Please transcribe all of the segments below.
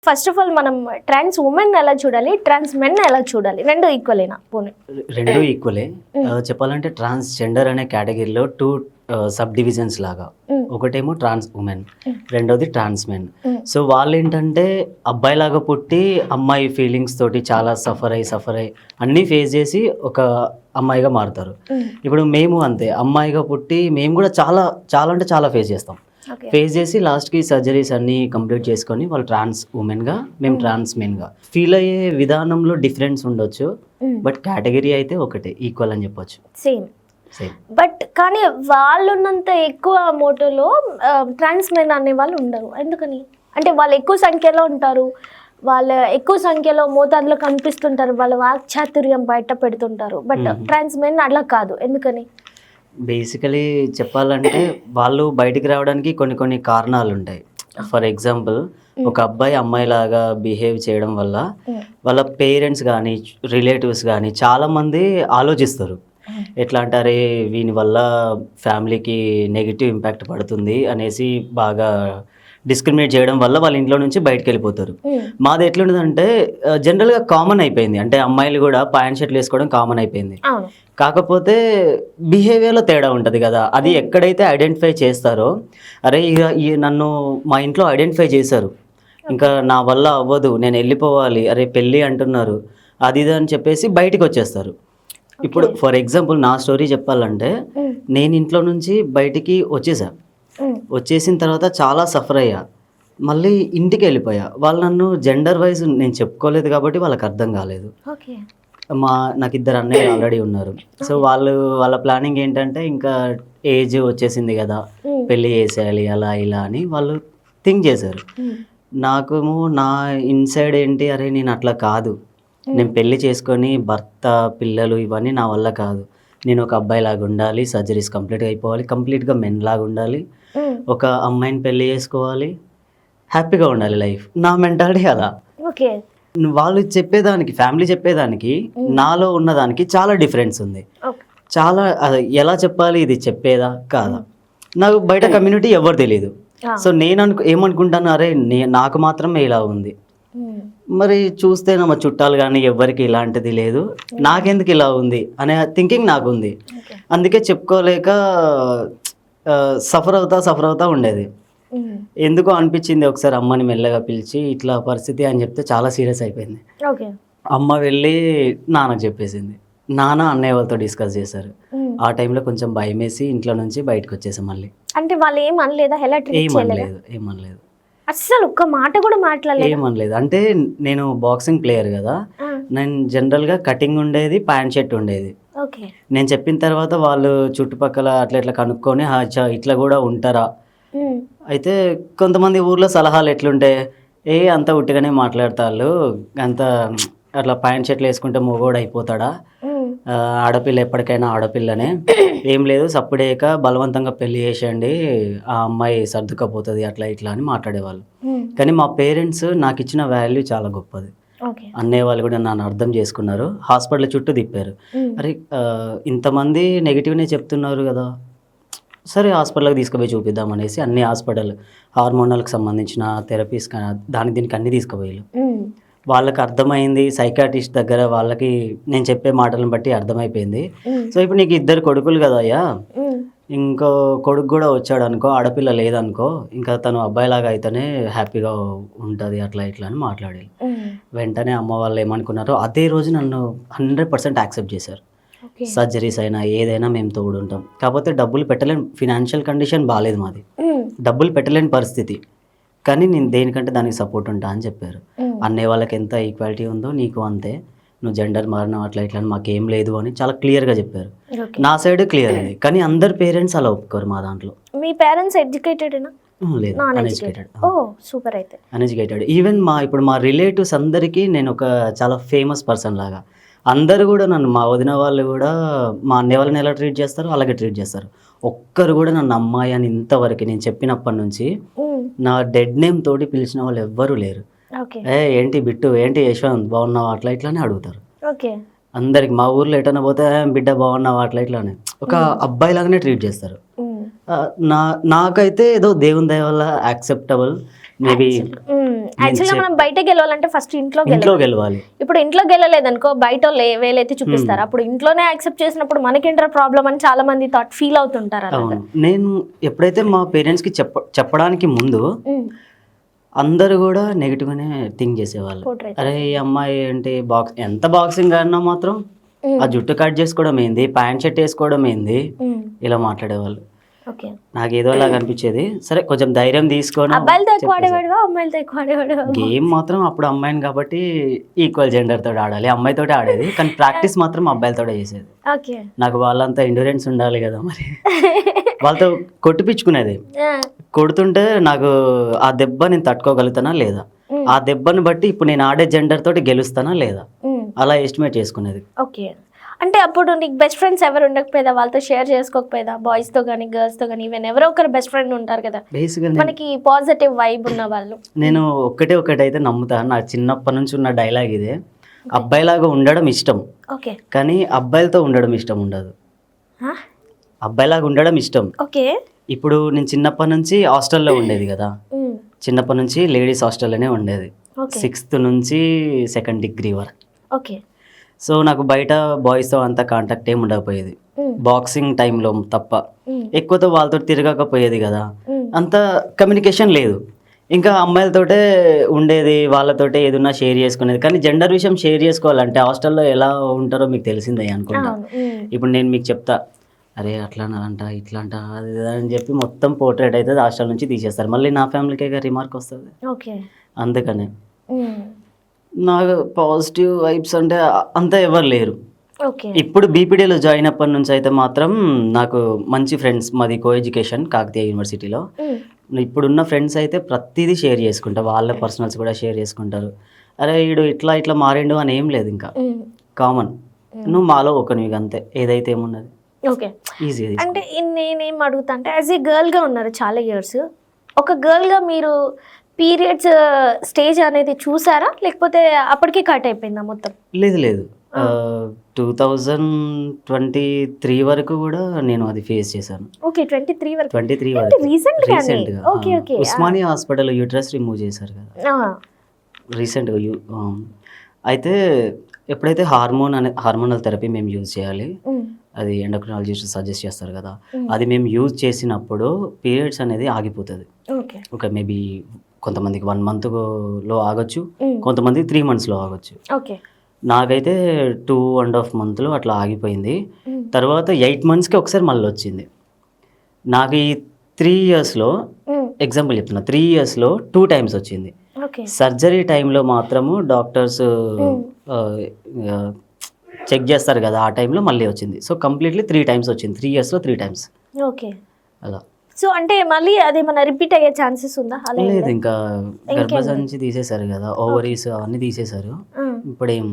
First of all మనం trans women ఎలా చూడాలి, ట్రాన్స్ మెన్ ఎలా చూడాలి? రెండు ఈక్వలేనా? పోనీ రెండు ఈక్వలే. చెప్పాలంటే ట్రాన్స్ జెండర్ అనే కేటగిరీలో టూ సబ్ డివిజన్స్ లాగా. ఒకటేమో ట్రాన్స్ ఉమెన్, రెండోది ట్రాన్స్ మెన్. సో వాళ్ళు ఏంటంటే అబ్బాయిలాగా పుట్టి అమ్మాయి ఫీలింగ్స్ తోటి చాలా సఫర్ అయ్యి అన్నీ ఫేస్ చేసి ఒక అమ్మాయిగా మారుతారు. ఇప్పుడు మేము అంతే, అమ్మాయిగా పుట్టి మేము కూడా చాలా చాలా అంటే చాలా ఫేస్ చేస్తాం. ఫేస్ చేసి లాస్ట్కి సర్జరీస్ అన్నీ కంప్లీట్ చేసుకొని వాళ్ళు ట్రాన్స్ ఉమెన్గా, మేము ట్రాన్స్ మెన్గా ఫీల్ అయ్యే విధానంలో డిఫరెన్స్ ఉండొచ్చు. బట్ కేటగిరీ అయితే ఒకటే, ఈక్వల్ అని చెప్పొచ్చు. సేమ్. బట్ కానీ వాళ్ళు ఉన్నంత ఎక్కువ మోటోలో ట్రాన్స్ మెన్ అనే వాళ్ళు ఉండరు. ఎందుకని అంటే వాళ్ళు ఎక్కువ సంఖ్యలో ఉంటారు, వాళ్ళు ఎక్కువ సంఖ్యలో మోతాదులో కనిపిస్తుంటారు, వాళ్ళ వాక్చాతుర్యం బయట పెడుతుంటారు. బట్ ట్రాన్స్ మెన్ అలా కాదు. ఎందుకని? బేసికలీ చెప్పాలంటే వాళ్ళు బయటికి రావడానికి కొన్ని కారణాలు ఉంటాయి. ఫర్ ఎగ్జాంపుల్, ఒక అబ్బాయి అమ్మాయిలాగా బిహేవ్ చేయడం వల్ల వాళ్ళ పేరెంట్స్ కానీ రిలేటివ్స్ కానీ చాలామంది ఆలోచిస్తారు. ఎట్లా అంటారే వీని వల్ల ఫ్యామిలీకి నెగిటివ్ ఇంపాక్ట్ పడుతుంది అనేసి బాగా డిస్క్రిమినేట్ చేయడం వల్ల వాళ్ళ ఇంట్లో నుంచి బయటకు వెళ్ళిపోతారు. మాది ఎట్లుంటుందంటే జనరల్గా కామన్ అయిపోయింది, అంటే అమ్మాయిలు కూడా ప్యాంట్ షర్ట్లు వేసుకోవడం కామన్ అయిపోయింది. కాకపోతే బిహేవియర్లో తేడా ఉంటుంది కదా, అది ఎక్కడైతే ఐడెంటిఫై చేస్తారో, అరే ఇక నన్ను మా ఇంట్లో ఐడెంటిఫై చేశారు, ఇంకా నా వల్ల అవ్వదు, నేను వెళ్ళిపోవాలి, అరే పెళ్ళి అంటున్నారు, అది ఇది అని చెప్పేసి బయటికి వచ్చేస్తారు. ఇప్పుడు ఫర్ ఎగ్జాంపుల్ నా స్టోరీ చెప్పాలంటే, నేను ఇంట్లో నుంచి బయటికి వచ్చేసిన తర్వాత చాలా సఫర్ అయ్యా, మళ్ళీ ఇంటికి వెళ్ళిపోయా. వాళ్ళు నన్ను జెండర్ వైజ్ నేను చెప్పుకోలేదు కాబట్టి వాళ్ళకి అర్థం కాలేదు. నాకు ఇద్దరు అన్నయ్యలు ఆల్రెడీ ఉన్నారు. సో వాళ్ళ ప్లానింగ్ ఏంటంటే ఇంకా ఏజ్ వచ్చేసింది కదా, పెళ్ళి చేసేయాలి అలా ఇలా అని వాళ్ళు థింక్ చేశారు. నాకేమో నా ఇన్సైడ్ ఏంటి, అరే నేను అట్లా కాదు, నేను పెళ్ళి చేసుకొని భర్త పిల్లలు ఇవన్నీ నా వల్ల కాదు, నేను ఒక అబ్బాయి లాగా ఉండాలి, సర్జరీస్ కంప్లీట్గా అయిపోవాలి, కంప్లీట్గా మెన్ లాగా ఉండాలి, ఒక అమ్మాయిని పెళ్ళి చేసుకోవాలి, హ్యాపీగా ఉండాలి లైఫ్. నా మెంటాలిటీ అలా. వాళ్ళు చెప్పేదానికి, ఫ్యామిలీ చెప్పేదానికి నాలో ఉన్నదానికి చాలా డిఫరెన్స్ ఉంది. చాలా ఎలా చెప్పాలి, ఇది చెప్పేదా కాదా, నాకు బయట కమ్యూనిటీ ఎవరు తెలియదు. సో నేను ఏమనుకుంటాను, అరే నాకు మాత్రమే ఇలా ఉంది, మరి చూస్తే మా చుట్టాలు కానీ ఎవరికి ఇలాంటిది లేదు, నాకెందుకు ఇలా ఉంది అనే థింకింగ్ నాకు ఉంది. అందుకే చెప్పుకోలేక సఫర్ అవుతా ఉండేది. ఎందుకో అనిపించింది ఒకసారి అమ్మని మెల్లగా పిలిచి ఇట్లా పరిస్థితి అని చెప్తే చాలా సీరియస్ అయిపోయింది. అమ్మ వెళ్ళి నాన్నకు చెప్పేసింది, నాన్న అన్నయ్య వాళ్ళతో డిస్కస్ చేశారు. ఆ టైంలో కొంచెం భయం వేసి ఇంట్లో నుంచి బయటకు వచ్చేసాం. మళ్ళీ అంటే వాళ్ళు ఏమనలేదా? ఏమనలేదు అసలు ఒక్క మాట కూడా మాట్లాడలేదు. ఏమనలేదు. అంటే నేను బాక్సింగ్ ప్లేయర్ కదా, నేను జనరల్గా కటింగ్ ఉండేది, ప్యాంట్ షర్ట్ ఉండేది. నేను చెప్పిన తర్వాత వాళ్ళు చుట్టుపక్కల అట్లా ఇట్లా కనుక్కొని ఇట్లా కూడా ఉంటారా, అయితే కొంతమంది ఊర్లో సలహాలు ఎట్లుంటే, అంత ఉట్టిగానే మాట్లాడతాళ్ళు, అంత అట్లా ప్యాంట్ షర్ట్లు వేసుకుంటే మొగోడు అయిపోతాడా, ఆడపిల్ల ఎప్పటికైనా ఆడపిల్లనే, ఏం లేదు సప్పుడేక బలవంతంగా పెళ్లి చేసేయండి, ఆ అమ్మాయి సర్దుకపోతుంది, అట్లా ఇట్లా అని మాట్లాడేవాళ్ళు. కానీ మా పేరెంట్స్ నాకు ఇచ్చిన వాల్యూ చాలా గొప్పది. అన్నయ్య వాళ్ళు కూడా నన్ను అర్థం చేసుకున్నారు, హాస్పిటల్ చుట్టూ తిప్పారు. అరే ఇంతమంది నెగిటివ్నే చెప్తున్నారు కదా, సరే హాస్పిటల్కి తీసుకుపోయి చూపిద్దాం అనేసి అన్ని హాస్పిటల్, హార్మోనల్కి సంబంధించిన థెరపీస్ దీనికి అన్ని తీసుకుపోయారు. వాళ్ళకి అర్థమైంది, సైకాట్రిస్ట్ దగ్గర వాళ్ళకి నేను చెప్పే మాటలను బట్టి అర్థమైపోయింది. సో ఇప్పుడు నీకు ఇద్దరు కొడుకులు కదా అయ్యా, ఇంకో కొడుకు కూడా వచ్చాడు అనుకో, ఆడపిల్ల లేదనుకో, ఇంకా తను అబ్బాయిలాగా అయితేనే హ్యాపీగా ఉంటుంది, అట్లా ఇట్లా అని మాట్లాడారు. వెంటనే అమ్మ వాళ్ళు ఏమనుకున్నారో అదే రోజు నన్ను 100% యాక్సెప్ట్ చేశారు. సర్జరీస్ అయినా ఏదైనా మేము తోడుంటాం, కాకపోతే డబ్బులు పెట్టలేని ఫినాన్షియల్ కండిషన్ బాగాలేదు మాది, డబ్బులు పెట్టలేని పరిస్థితి, కానీ నేను దేనికంటే దానికి సపోర్ట్ ఉంటా అని చెప్పారు. అన్నయ్య వాళ్ళకి ఎంత ఈక్వాలిటీ ఉందో నీకు అంతే, నువ్వు జెండర్ మారిన అట్లా ఇట్లా మాకేం లేదు అని చాలా క్లియర్గా చెప్పారు. నా సైడ్ క్లియర్ ఉంది, కానీ అందరు పేరెంట్స్ అలా ఒప్పుకోరు. మా దాంట్లో మీ పేరెంట్స్ ఎడ్యుకేటెడేనా? లేదు, అన్ఎడ్యుకేటెడ్. సూపర్. అయితే అన్ఎడ్యుకేటెడ్. ఈవెన్ ఇప్పుడు మా రిలేటివ్స్ అందరికీ నేను ఒక చాలా ఫేమస్ పర్సన్ లాగా, అందరూ కూడా నన్ను, మా వదిన వాళ్ళు కూడా మా అన్నయ్య వాళ్ళని ఎలా ట్రీట్ చేస్తారో అలాగే ట్రీట్ చేస్తారు. ఒక్కరు కూడా నన్ను అమ్మాయి అని ఇంతవరకు నేను చెప్పినప్పటి నుంచి నా డెడ్ నేమ్ తోటి పిలిచిన వాళ్ళు ఎవ్వరూ లేరు. ఏంటి బిట్టు, ఏంటి యశ్వంత్ బాగున్నావా, అట్లా ఇట్లానే అడుగుతారు అందరికి. మా ఊర్లో ఎటన్నా పోతే బిడ్డ బాగున్నావా, అట్లా ఇట్లానే ఒక అబ్బాయి లాగానే ట్రీట్ చేస్తారు. నాకైతే ఏదో దేవుని దయ వల్ల యాక్సెప్టబుల్ మేబీ. యాక్చువల్గా మనం బయటకి గెలవాలంటే ఫస్ట్ ఇంట్లో గెలవాలి. ఇప్పుడు ఇంట్లో గెలలేదు అనుకో, బయట వేలైతే చూపిస్తారు. అప్పుడు ఇంట్లోనే యాక్సెప్ట్ చేసినప్పుడు మనకేంటారా ప్రాబ్లం అని చాలా మంది ఫీల్ అవుతుంటారు. అవును, నేను ఎప్పుడైతే మా పేరెంట్స్కి చెప్పడానికి ముందు అందరూ కూడా నెగిటివ్గానే థింక్ చేసేవాళ్ళు. అరే ఈ అమ్మాయి ఏంటి ఎంత బాక్సింగ్ ఆడినా మాత్రం ఆ జుట్టు కట్ చేసుకోవడం ఏంది, ప్యాంట్ షర్ట్ వేసుకోవడం ఏంది, ఇలా మాట్లాడేవాళ్ళు. నాకు ఏదోలాగా అనిపించేది. సరే కొంచెం ధైర్యం తీసుకొని గేమ్ మాత్రం అప్పుడు అమ్మాయిని కాబట్టి ఈక్వల్ జెండర్ తోటి ఆడాలి, అమ్మాయితో ఆడేది. కానీ ప్రాక్టీస్ మాత్రం అబ్బాయిలతో చేసేది. నాకు వాళ్ళంతా ఎండ్యూరెన్స్ ఉండాలి కదా, మరి వాళ్ళతో కొట్టిపించుకునేది. కొడుతుంటే నాకు ఆ దెబ్బ నేను తట్టుకోగలుగుతానా లేదా, ఆ దెబ్బని బట్టి ఇప్పుడు నేను ఆడే జెండర్ తోటి గెలుస్తానా లేదా, అలా ఎస్టిమేట్ చేసుకునేది. ఓకే, అంటే అప్పుడు నీకు బెస్ట్ ఫ్రెండ్స్ ఎవరు ఉండకపోయేదా, వాళ్ళతో షేర్ చేసుకోకపోయేదా, బాయ్స్ తో కానీ గర్ల్స్ తో కానీ, ఈవెన్ ఎవరో ఒకరు బెస్ట్ ఫ్రెండ్ ఉంటారు కదా మనకి పాజిటివ్ వైబ్ ఉన్న వాళ్ళు. నేను ఒకటైతే నమ్ముతా, నా చిన్నప్పటి నుంచి ఉన్న డైలాగ్ ఇదే, అబ్బాయిలాగా ఉండడం ఇష్టం, ఓకే, కానీ అబ్బాయిలతో ఉండడం ఇష్టం ఉండదు. అబ్బాయిలాగా ఉండడం ఇష్టం. ఓకే, ఇప్పుడు నేను చిన్నప్పటి నుంచి హాస్టల్లో ఉండేది కదా, చిన్నప్పటి నుంచి లేడీస్ హాస్టల్లోనే ఉండేది, 6th నుంచి 2nd డిగ్రీ వరకు. ఓకే, సో నాకు బయట బాయ్స్తో అంత కాంటాక్ట్ ఏమి ఉండకపోయేది, బాక్సింగ్ టైంలో తప్ప. ఎక్కువతో వాళ్ళతో తిరగకపోయేది కదా, అంత కమ్యూనికేషన్ లేదు. ఇంకా అమ్మాయిలతోటే ఉండేది, వాళ్ళతోటే ఏదన్నా షేర్ చేసుకునేది. కానీ జెండర్ విషయం షేర్ చేసుకోవాలంటే హాస్టల్లో ఎలా ఉంటారో మీకు తెలిసిందే అనుకుంటా. ఇప్పుడు నేను మీకు చెప్తా, అరే అట్లా అంట ఇట్లా అంట అది అని చెప్పి మొత్తం పోర్ట్రేట్ అయితే హాస్టల్ నుంచి తీసేస్తారు. మళ్ళీ నా ఫ్యామిలీకే రిమార్క్ వస్తుంది. అందుకనే నాకు పాజిటివ్ వైబ్స్ అంటే అంతా ఎవరు లేరు. ఇప్పుడు బీపీడీలో జాయిన్ అప్పటి నుంచి అయితే మాత్రం నాకు మంచి ఫ్రెండ్స్, మాది కో ఎడ్యుకేషన్ కాకతీయ యూనివర్సిటీలో. ఇప్పుడున్న ఫ్రెండ్స్ అయితే ప్రతిదీ షేర్ చేసుకుంటారు, వాళ్ళ పర్సనల్స్ కూడా షేర్ చేసుకుంటారు. అరే వీడు ఇట్లా ఇట్లా మారిండు అని ఏం లేదు, ఇంకా కామన్, నువ్వు మాలో ఒకనివి అంతే, ఏదైతే ఏమున్నది. Okay, easy. అంటే నేనేం అడుగుతా అంటే, యాజ్ ఏ గర్ల్గా ఉన్నారు చాలా ఇయర్స్, ఒక గర్ల్గా మీరు పీరియడ్స్ స్టేజ్ అనేది చూసారా, లేకపోతే అప్పటికే కట్ అయిపోయిందా మొత్తం? లేదు 2023 వరకు కూడా నేను అది ఫేస్ చేశాను. ఓకే, 23 వరకు రీసెంట్గా ఉస్మానియా హాస్పిటల్ యూట్రస్ రిమూవ్ చేశారు కదా రీసెంట్గా. అయితే ఎప్పుడైతే హార్మోనల్ థెరపీ మేము యూజ్ చేయాలి, అది ఎండోక్రినాలజిస్ట్ సజెస్ట్ చేస్తారు కదా, అది మేము యూజ్ చేసినప్పుడు పీరియడ్స్ అనేది ఆగిపోతుంది. ఓకే, మేబీ కొంతమందికి 1 monthలో ఆగొచ్చు, కొంతమంది 3 monthsలో ఆగొచ్చు. నాకైతే 2.5 monthsలో అట్లా ఆగిపోయింది. తర్వాత 8 monthsకి ఒకసారి మళ్ళీ వచ్చింది. నాకు ఈ 3 yearsలో ఎగ్జాంపుల్ చెప్తున్నా, 3 yearsలో 2 times వచ్చింది. సర్జరీ టైంలో మాత్రము డాక్టర్స్ చెక్ చేస్తారు కదా, ఆ టైంలో మళ్ళీ వచ్చింది. సో కంప్లీట్లీ 3 times వచ్చింది, 3 yearsలో 3 times. ఓకే, అలా. సో అంటే మళ్ళీ అది మన రిపీట్ అయ్యే ఛాన్సెస్ ఉందా? లేదు, ఇంకా గర్భసంచి తీసేశారు కదా, ఓవరీస్ అవన్నీ తీసేశారు, ఇప్పుడు ఏం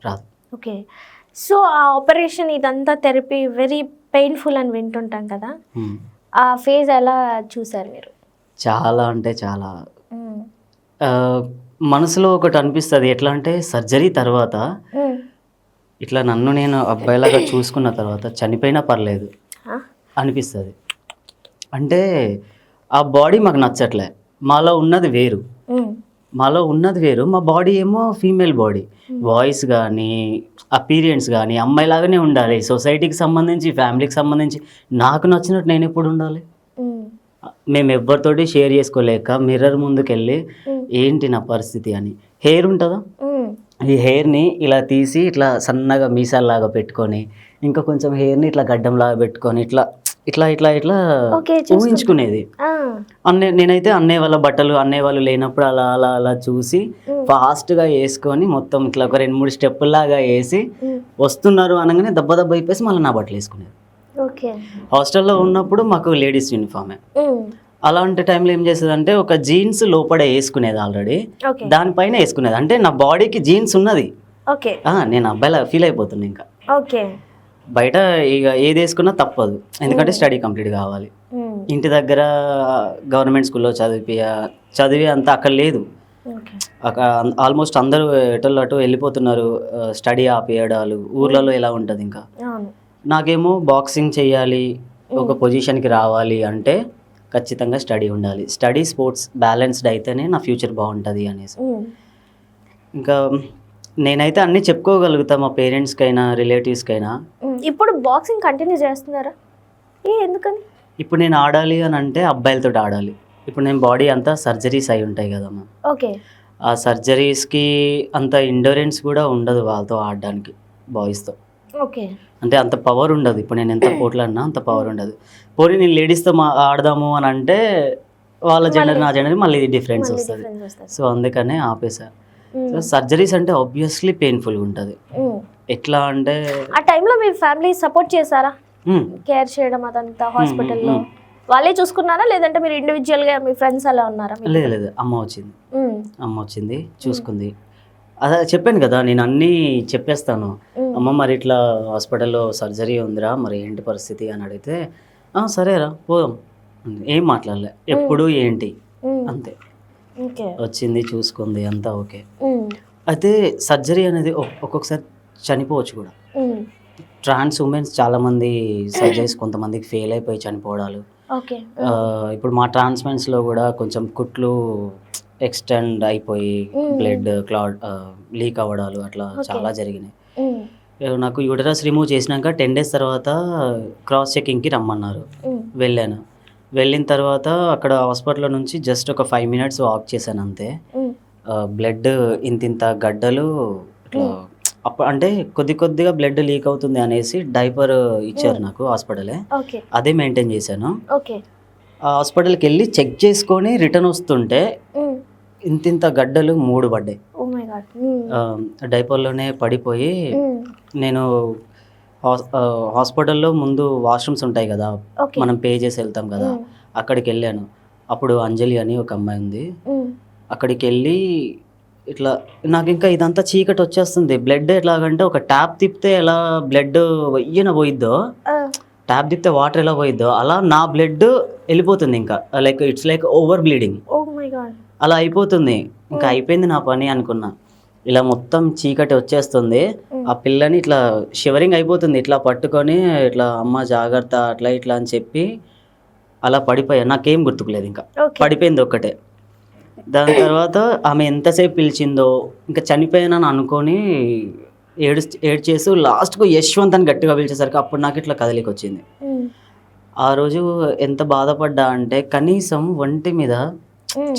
రాదు. ఓకే, సో ఆ ఆపరేషన్ ఇదంతా థెరపీ వెరీ పెయిన్ఫుల్ అని వింటుంటాం కదా, ఆ ఫేజ్ ఎలా చూసారు మీరు? చాలా అంటే చాలా మనసులో ఒకటి అనిపిస్తుంది, ఎట్లా అంటే సర్జరీ తర్వాత ఇట్లా నన్ను నేను అబ్బాయిలాగా చూసుకున్న తర్వాత చనిపోయినా పర్లేదు అనిపిస్తుంది. అంటే ఆ బాడీ మాకు నచ్చట్లే, మాలో ఉన్నది వేరు, మా బాడీ ఏమో ఫీమేల్ బాడీ, వాయిస్ కానీ అపీరియన్స్ కానీ అమ్మాయిలాగానే ఉండాలి. సొసైటీకి సంబంధించి, ఫ్యామిలీకి సంబంధించి నాకు నచ్చినట్టు నేను ఎప్పుడు ఉండాలి? మేము ఎవరితోటి షేర్ చేసుకోలేక మిర్రర్ ముందుకు వెళ్ళి ఏంటి నా పరిస్థితి అని. హెయిర్ ఉంటుందా, ఈ హెయిర్ని ఇలా తీసి ఇట్లా సన్నగా మీసాల్లాగా పెట్టుకొని, ఇంకా కొంచెం హెయిర్ని ఇట్లా గడ్డంలాగా పెట్టుకొని ఇట్లా ఇట్లా ఇట్లా ఇట్లా ఊహించుకునేది. నేనైతే అన్నయ్య వాళ్ళ బట్టలు అన్నయ్య వాళ్ళు లేనప్పుడు అలా అలా అలా చూసి ఫాస్ట్గా వేసుకొని మొత్తం ఇట్లా ఒక 2-3 స్టెప్పుల్లాగా వేసి వస్తున్నారు అనగానే దెబ్బ అయిపోయి మళ్ళీ నా బట్టలు వేసుకునేది. హాస్టల్లో ఉన్నప్పుడు మాకు లేడీస్ యూనిఫామే. అలాంటి టైంలో ఏం చేసేదంటే ఒక జీన్స్ లోపల వేసుకునేది, ఆల్రెడీ దానిపైన వేసుకునేది. అంటే నా బాడీకి జీన్స్ ఉన్నది, నేను అబ్బాయిలా ఫీల్ అయిపోతున్నా. ఇంకా బయట ఇక ఏది వేసుకున్నా తప్పదు, ఎందుకంటే స్టడీ కంప్లీట్ కావాలి. ఇంటి దగ్గర గవర్నమెంట్ స్కూల్లో చదివి అంతా అక్కడ లేదు, అక్కడ ఆల్మోస్ట్ అందరూ అటు వెళ్ళిపోతున్నారు, స్టడీ ఆపేయడాలు. ఊర్లలో ఎలా ఉంటుంది. ఇంకా నాకేమో బాక్సింగ్ చేయాలి, ఒక పొజిషన్కి రావాలి అంటే ఖచ్చితంగా స్టడీ ఉండాలి, స్టడీ స్పోర్ట్స్ బ్యాలెన్స్డ్ అయితేనే నా ఫ్యూచర్ బాగుంటుంది అనేసి. ఇంకా నేనైతే అన్నీ చెప్పుకోగలుగుతా మా పేరెంట్స్కైనా రిలేటివ్స్కైనా. ఇప్పుడు బాక్సింగ్ కంటిన్యూ చేస్తున్నారా? ఎందుకని? ఇప్పుడు నేను ఆడాలి అని అంటే అబ్బాయిలతో ఆడాలి. ఇప్పుడు నేను బాడీ అంతా సర్జరీస్ అయి ఉంటాయి కదమ్మా, ఓకే. ఆ సర్జరీస్కి అంత ఎండోరెన్స్ కూడా ఉండదు వాళ్ళతో ఆడడానికి, బాయ్స్తో. ఓకే. అంటే అంత పవర్ ఉండదు. ఇప్పుడు నేను ఎంత పోట్లాడినా అంత పవర్ ఉండదు. పోనీ నేను లేడీస్తో ఆడదాము అని అంటే వాళ్ళ జెండర్ నా జెండర్ మళ్ళీ డిఫరెన్స్ వస్తుంది. సో అందుకనే ఆపేసా. సో సర్జరీస్ అంటే ఆబ్వియస్లీ పెయిన్ఫుల్గా ఉంటుంది. ఎట్లా అంటే ఆ టైంలో మీ ఫ్యామిలీ సపోర్ట్ చేశారా? కేర్ చేయడం అదంతా హాస్పిటల్లో వాళ్ళే చూసుకున్నారా, లేదంటే మీరు ఇండివిజువల్గా మీ ఫ్రెండ్స్ అలా ఉన్నారా? లేదు, అమ్మ వచ్చింది చూసుకుంది. అదే చెప్పాను కదా, నేను అన్నీ చెప్పేస్తాను. అమ్మ మరి ఇట్లా హాస్పిటల్లో సర్జరీ ఉందిరా, మరి ఏంటి పరిస్థితి అని అడిగితే సరేరా పోదాం, ఏం మాట్లాడలే, ఎప్పుడు ఏంటి అంతే. వచ్చింది చూసుకుంది అంతా ఓకే. అయితే సర్జరీ అనేది ఒక్కొక్కసారి చనిపోవచ్చు కూడా. ట్రాన్స్ ఉమెన్స్ చాలామంది సర్జరీస్ కొంతమందికి ఫెయిల్ అయిపోయి చనిపోవడాలు. ఇప్పుడు మా ట్రాన్స్మెన్స్లో కూడా కొంచెం కుట్లు ఎక్స్టెండ్ అయిపోయి బ్లడ్ క్లాట్ లీక్ అవ్వడాలు అట్లా చాలా జరిగినాయి. నాకు యూటరస్ రిమూవ్ చేసినాక 10 days తర్వాత క్రాస్ చెకింగ్కి రమ్మన్నారు. వెళ్ళిన తర్వాత అక్కడ హాస్పిటల్ నుంచి జస్ట్ ఒక 5 minutes వాక్ చేశాను అంతే. బ్లడ్ ఇంత గడ్డలు ఇట్లా అంటే కొద్దిగా బ్లడ్ లీక్ అవుతుంది అనేసి డైపర్ ఇచ్చారు నాకు హాస్పిటలే, అదే మెయింటైన్ చేశాను. ఆ హాస్పిటల్కి వెళ్ళి చెక్ చేసుకొని రిటర్న్ వస్తుంటే ఇంత గడ్డలు 3 పడ్డాయి. డైపర్లోనే పడిపోయి నేను హాస్పిటల్లో ముందు వాష్రూమ్స్ ఉంటాయి కదా, మనం పే చేసి వెళ్తాం కదా, అక్కడికి వెళ్ళాను. అప్పుడు అంజలి అని ఒక అమ్మాయి ఉంది, అక్కడికి వెళ్ళి ఇట్లా నాకు ఇంకా ఇదంతా చీకటి వచ్చేస్తుంది. బ్లడ్ ఎట్లాగంటే ఒక ట్యాప్ తిప్పితే ఎలా బ్లడ్ వెయ్యన పోయిద్దో, ట్యాప్ తిప్పితే వాటర్ ఎలా పోయిద్దో అలా నా బ్లడ్ వెళ్ళిపోతుంది. ఇంకా like it's like over bleeding అలా అయిపోతుంది. ఇంకా అయిపోయింది నా పని అనుకున్నా. ఇలా మొత్తం చీకటి వచ్చేస్తుంది. ఆ పిల్లని ఇట్లా షివరింగ్ అయిపోతుంది, ఇట్లా పట్టుకొని ఇట్లా అమ్మ జాగ్రత్త అట్లా ఇట్లా అని చెప్పి అలా పడిపోయా. నాకేం గుర్తుకులేదు, ఇంకా పడిపోయింది ఒక్కటే. దాని తర్వాత ఆమె ఎంతసేపు పిలిచిందో ఇంకా చనిపోయానని అనుకొని ఏడ్చేసి లాస్ట్కు యశ్వంత్ అని గట్టిగా పిలిచేసరికి అప్పుడు నాకు ఇట్లా కదలికి వచ్చింది. ఆ రోజు ఎంత బాధపడ్డా అంటే కనీసం ఒంటి మీద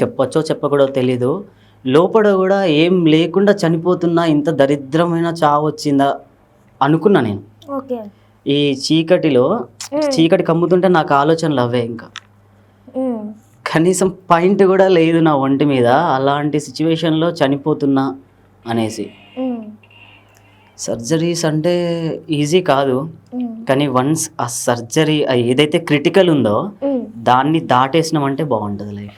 చెప్పొచ్చో చెప్పకూడదో తెలీదు, లోపల కూడా ఏం లేకుండా చనిపోతున్నా ఇంత దరిద్రమైన చావు వచ్చిందా అనుకున్నా నేను. ఈ చీకటి కమ్ముతుంటే నాకు ఆలోచనలు అవే, ఇంకా కనీసం పాయింట్ కూడా లేదు నా ఒంటి మీద, అలాంటి సిచ్యువేషన్లో చనిపోతున్నా అనేసి. సర్జరీస్ అంటే ఈజీ కాదు, కానీ వన్స్ ఆ సర్జరీ ఏదైతే క్రిటికల్ ఉందో దాన్ని దాటేసినామంటే బాగుంటుంది లైఫ్.